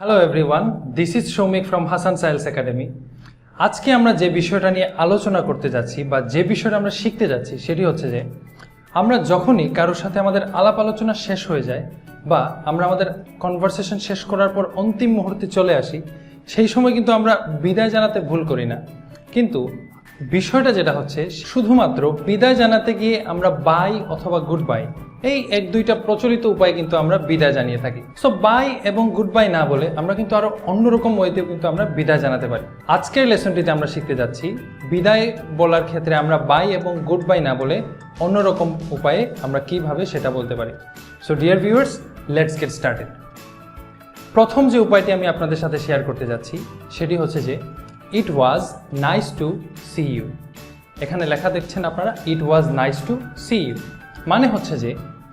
Hello everyone, this is Soumik from হাসান'স IELTS academy. আজকে আমরা যে বিষয়টা নিয়ে আলোচনা করতে যাচ্ছি বা যে বিষয়টা আমরা শিখতে যাচ্ছি সেটি হচ্ছে যে আমরা যখনই কারোর সাথে আমাদের আলাপ আলোচনা শেষ হয়ে যায় বা আমরা আমাদের কনভারসেশন শেষ করার পর অন্তিম মুহূর্তে চলে আসি, সেই সময় কিন্তু আমরা বিদায় জানাতে ভুল করি না। কিন্তু বিষয়টা যেটা হচ্ছে, শুধুমাত্র বিদায় জানাতে গিয়ে আমরা বাই অথবা গুড বাই এই এক দুইটা প্রচলিত উপায় কিন্তু আমরা বিদায় জানিয়ে থাকি। সো বাই এবং গুড বাই না বলে আমরা কিন্তু আরো অন্যরকম ওয়েতেও কিন্তু আমরা বিদায় জানাতে পারি। আজকের লেসনটিতে আমরা শিখতে যাচ্ছি বিদায় বলার ক্ষেত্রে আমরা বাই এবং গুড বাই না বলে অন্যরকম উপায়ে আমরা কিভাবে সেটা বলতে পারি। So dear viewers, let's get started. প্রথম যে উপায়টি আমি আপনাদের সাথে শেয়ার করতে যাচ্ছি সেটি হচ্ছে যে it was nice to see you. এখানে লেখা দেখছেন আপনারা, it was nice to see you, মানে হচ্ছে যে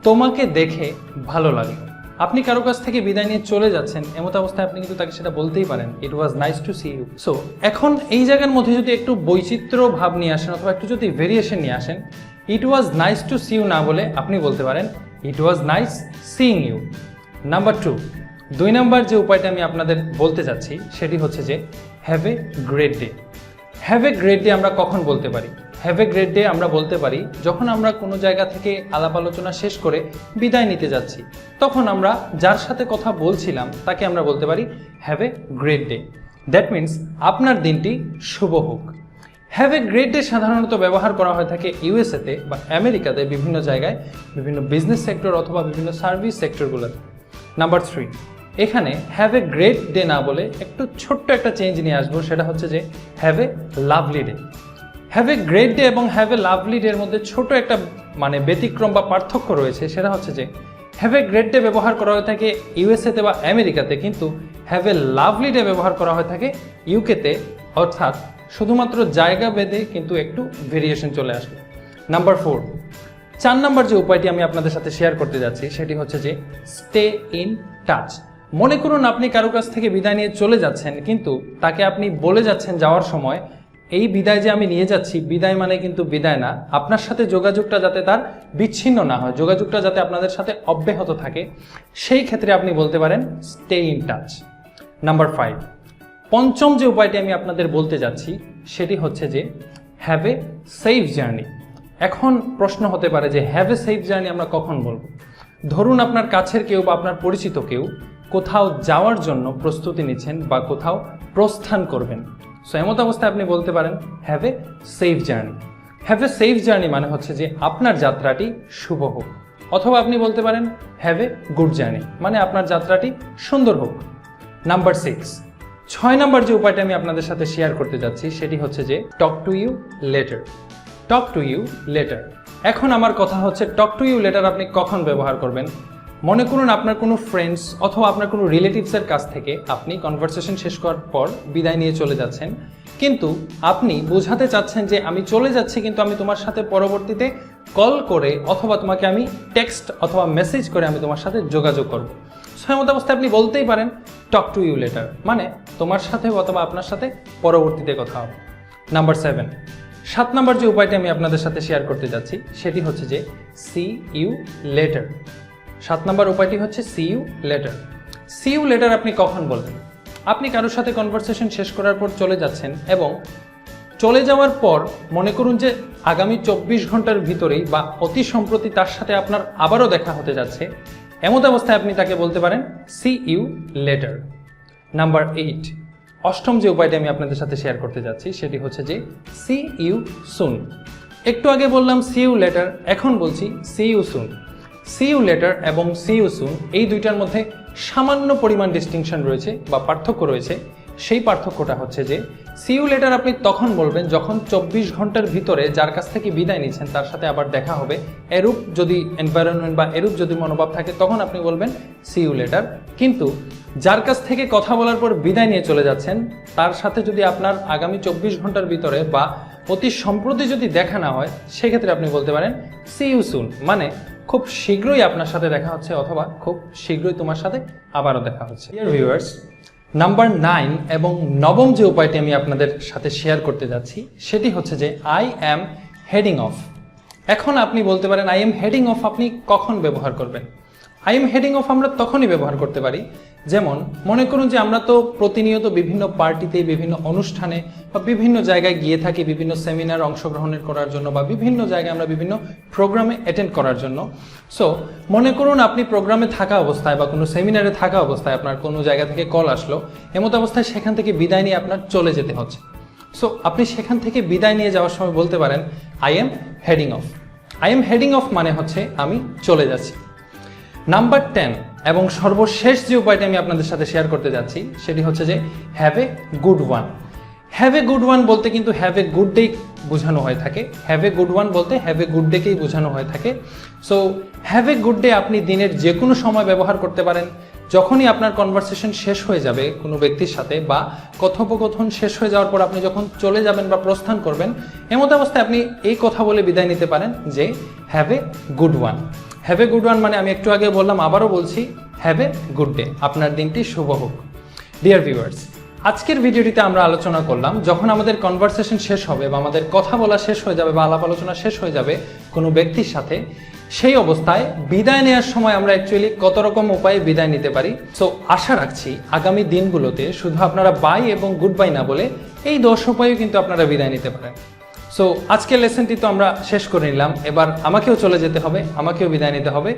তোমাকে দেখে ভালো লাগলো। আপনি কারো কাছ থেকে বিদায় নিয়ে চলে যাচ্ছেন, এমত অবস্থায় আপনি কিন্তু তাকে সেটা বলতেই পারেন, it was nice to see you. So এখন এই জায়গার মধ্যে যদি একটু বৈচিত্র্য ভাব নিয়ে আসেন অথবা একটু যদি ভেরিয়েশন নিয়ে আসেন, it was nice to see you না বলে আপনি বলতে পারেন it was nice seeing you. Number 2, 2 number যে উপায়টা আমি আপনাদের বলতে যাচ্ছি সেটি হচ্ছে যে have a great day. Have a great day আমরা কখন বলতে পারি? হ্যাভ এ গ্রেট ডে আমরা বলতে পারি যখন আমরা কোনো জায়গা থেকে আলাপ আলোচনা শেষ করে বিদায় নিতে যাচ্ছি, তখন আমরা যার সাথে কথা বলছিলাম তাকে আমরা বলতে পারি have a great day. That means আপনার দিনটি শুভ হোক। হ্যাভ এ গ্রেট ডে সাধারণত ব্যবহার করা হয়ে থাকে ইউএসএতে বা আমেরিকাতে বিভিন্ন জায়গায়, বিভিন্ন বিজনেস সেক্টর অথবা বিভিন্ন সার্ভিস সেক্টরগুলোতে। নাম্বার 3, এখানে হ্যাভ এ গ্রেট ডে না বলে একটু ছোট্ট একটা চেঞ্জ নিয়ে আসবো, সেটা হচ্ছে যে have a lovely day. Have a great day এবং হ্যাভ এ লাভলি ডে এর মধ্যে ছোট একটা ব্যতিক্রম বা পার্থক্য রয়েছে। সেটা হচ্ছে যে হ্যাভ এ গ্রেট ডে ব্যবহার করা হয়ে থাকে ইউএসএতে বা আমেরিকাতে, কিন্তু হ্যাভ এ লাভলি ডে ব্যবহার করা হয়ে থাকে ইউকেতে, অর্থাৎ শুধুমাত্র জায়গা ভেদে কিন্তু একটু ভেরিয়েশন চলে আসবে। নাম্বার 4, 4 নাম্বার যে উপায়টি আমি আপনাদের সাথে শেয়ার করতে যাচ্ছি সেটি হচ্ছে যে স্টে ইন টাচ। মনে করুন আপনি কারো কাছ থেকে বিদায় নিয়ে চলে যাচ্ছেন, কিন্তু তাকে আপনি বলে যাচ্ছেন যাওয়ার সময়, এই বিদায় যে আমি নিয়ে যাচ্ছি, বিদায় মানে কিন্তু বিদায় না, আপনার সাথে যোগাযোগটা যাতে তার বিচ্ছিন্ন না হয়, যোগাযোগটা যাতে আপনাদের সাথে অব্যাহত থাকে, সেই ক্ষেত্রে আপনি বলতে পারেন স্টে ইন টাচ। নাম্বার 5, পঞ্চম যে উপায়টি আমি আপনাদের বলতে যাচ্ছি সেটি হচ্ছে যে হ্যাভ এ সেফ জার্নি। এখন প্রশ্ন হতে পারে যে হ্যাভ এ সেফ জার্নি আমরা কখন বলবো? ধরুন আপনার কাছের কেউ বা আপনার পরিচিত কেউ কোথাও যাওয়ার জন্য প্রস্তুতি নিচ্ছেন বা কোথাও প্রস্থান করবেন, সো এমত অবস্থায় আপনি বলতে পারেন have a safe journey. Have a safe journey মানে হচ্ছে যে আপনার যাত্রাটি শুভ হোক, অথবা আপনি বলতে পারেন হ্যাভ এ গুড জার্নি, মানে আপনার যাত্রাটি সুন্দর হোক। নাম্বার 6, 6 নাম্বার যে উপায়টা আমি আপনাদের সাথে শেয়ার করতে যাচ্ছি সেটি হচ্ছে যে talk to you later. Talk to you later. এখন আমার কথা হচ্ছে টক টু ইউ লেটার আপনি কখন ব্যবহার করবেন? মনে করুন আপনার কোনো ফ্রেন্ডস অথবা আপনার কোনো রিলেটিভসের কাছ থেকে আপনি কনভারসেশন শেষ করার পর বিদায় নিয়ে চলে যাচ্ছেন, কিন্তু আপনি বোঝাতে চাচ্ছেন যে আমি চলে যাচ্ছি, কিন্তু আমি তোমার সাথে পরবর্তীতে কল করে অথবা তোমাকে আমি টেক্সট অথবা মেসেজ করে আমি তোমার সাথে যোগাযোগ করব। সেমত অবস্থায় আপনি বলতেই পারেন টক টু ইউ লেটার, মানে তোমার সাথে অথবা আপনার সাথে পরবর্তীতে কথা হবে। নাম্বার 7, 7 নাম্বার যে উপায়টি আমি আপনাদের সাথে শেয়ার করতে যাচ্ছি সেটি হচ্ছে যে সি ইউ লেটার। 7 নাম্বার উপায়টি হচ্ছে see you later. See you later আপনি কখন বলবেন? আপনি কারোর সাথে কনভারসেশন শেষ করার পর চলে যাচ্ছেন এবং চলে যাওয়ার পর মনে করুন যে আগামী 24 ঘন্টার ভিতরেই বা অতি সম্প্রতি তার সাথে আপনার আবারও দেখা হতে যাচ্ছে, এমত অবস্থায় আপনি তাকে বলতে পারেন সি ইউ লেটার। নাম্বার 8, 8ম যে উপায়টি আমি আপনাদের সাথে শেয়ার করতে যাচ্ছি সেটি হচ্ছে যে সি ইউ সুন। একটু আগে বললাম সি ইউ লেটার, এখন বলছি see you soon. See you later এবং সি ইউ সুন এই দুইটার মধ্যে সামান্য পরিমাণ ডিস্টিংশন রয়েছে বা পার্থক্য রয়েছে। সেই পার্থক্যটা হচ্ছে যে সি ইউ লেটার আপনি তখন বলবেন যখন 24 ঘন্টার ভিতরে যার কাছ থেকে বিদায় নিচ্ছেন তার সাথে আবার দেখা হবে, এরূপ যদি এনভায়রনমেন্ট বা এরূপ যদি মনোভাব থাকে তখন আপনি বলবেন সি ইউ লেটার। কিন্তু যার কাছ থেকে কথা বলার পর বিদায় নিয়ে চলে যাচ্ছেন তার সাথে যদি আপনার আগামী 24 ঘন্টার ভিতরে বা অতি সম্প্রতি যদি দেখা না হয়, সেক্ষেত্রে আপনি বলতে পারেন সি ইউ সুন, মানে খুব শীঘ্রই আপনার সাথে দেখা হচ্ছে অথবা খুব শীঘ্রই তোমার সাথে আবারও দেখা হচ্ছে। ডিয়ার ভিউয়ার্স, নাম্বার 9 এবং 9ম যে উপায়টি আমি আপনাদের সাথে শেয়ার করতে যাচ্ছি সেটি হচ্ছে যে আই অ্যাম হেডিং অফ। এখন আপনি বলতে পারেন আই এম হেডিং অফ আপনি কখন ব্যবহার করবেন? আই এম হেডিং অফ আমরা তখনই ব্যবহার করতে পারি, যেমন মনে করুন যে আমরা তো প্রতিনিয়ত বিভিন্ন পার্টিতে, বিভিন্ন অনুষ্ঠানে বা বিভিন্ন জায়গায় গিয়ে থাকি বিভিন্ন সেমিনার অংশগ্রহণের করার জন্য বা বিভিন্ন জায়গায় আমরা বিভিন্ন প্রোগ্রামে অ্যাটেন্ড করার জন্য। সো মনে করুন আপনি প্রোগ্রামে থাকা অবস্থায় বা কোনো সেমিনারে থাকা অবস্থায় আপনার কোনো জায়গা থেকে কল আসলো, এমতো অবস্থায় সেখান থেকে বিদায় নিয়ে আপনার চলে যেতে হচ্ছে। সো আপনি সেখান থেকে বিদায় নিয়ে যাওয়ার সময় বলতে পারেন I am heading of. I am heading of মানে হচ্ছে আমি চলে যাচ্ছি। নাম্বার 10 এবং সর্বশেষ যে উপায়টা আমি আপনাদের সাথে শেয়ার করতে যাচ্ছি সেটি হচ্ছে যে have a good one. Have a good one বলতে কিন্তু হ্যাভ এ গুড ডে বোঝানো হয়ে থাকে। হ্যাভ এ গুড ওয়ান বলতে হ্যাভ এ গুড ডেকেই বোঝানো হয়ে থাকে। So have a good day আপনি দিনের যে কোনো সময় ব্যবহার করতে পারেন। যখনই আপনার কনভারসেশন শেষ হয়ে যাবে কোনো ব্যক্তির সাথে বা কথোপকথন শেষ হয়ে যাওয়ার পর আপনি যখন চলে যাবেন বা প্রস্থান করবেন, এমত অবস্থায় আপনি এই কথা বলে বিদায় নিতে পারেন যে have a good one. Have a good one মানে আমি একটু আগে বললাম, আবারও বলছি, হ্যাভ এ গুড ডে। আপনার দিনটি শুভ হোক। ডিয়ার ভিউয়ার্স, আজকের ভিডিওটিতে আমরা আলোচনা করলাম যখন আমাদের কনভারসেশন শেষ হবে বা আমাদের কথা বলা শেষ হয়ে যাবে বা আলাপ আলোচনা শেষ হয়ে যাবে কোনো ব্যক্তির সাথে, সেই অবস্থায় বিদায় নেওয়ার সময় আমরা অ্যাকচুয়ালি কত রকম উপায়ে বিদায় নিতে পারি। সো আশা রাখছি আগামী দিনগুলোতে শুধু আপনারা বাই এবং গুড বাই না বলে এই 10 উপায়েও কিন্তু আপনারা বিদায় নিতে পারেন। সো আজকের লেসনটি তো আমরা শেষ করে নিলাম, এবার আমাকেও চলে যেতে হবে, আমাকেও বিদায় নিতে হবে।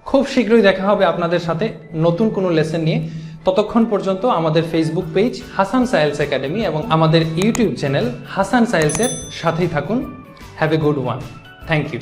খুব শীঘ্রই দেখা হবে আপনাদের সাথে নতুন কোনো লেসন নিয়ে। ততক্ষণ পর্যন্ত আমাদের Facebook page Hasan sales academy এবং আমাদের ইউটিউব চ্যানেল হাসান সায়েলসের সাথেই থাকুন। Have a good one. Thank you.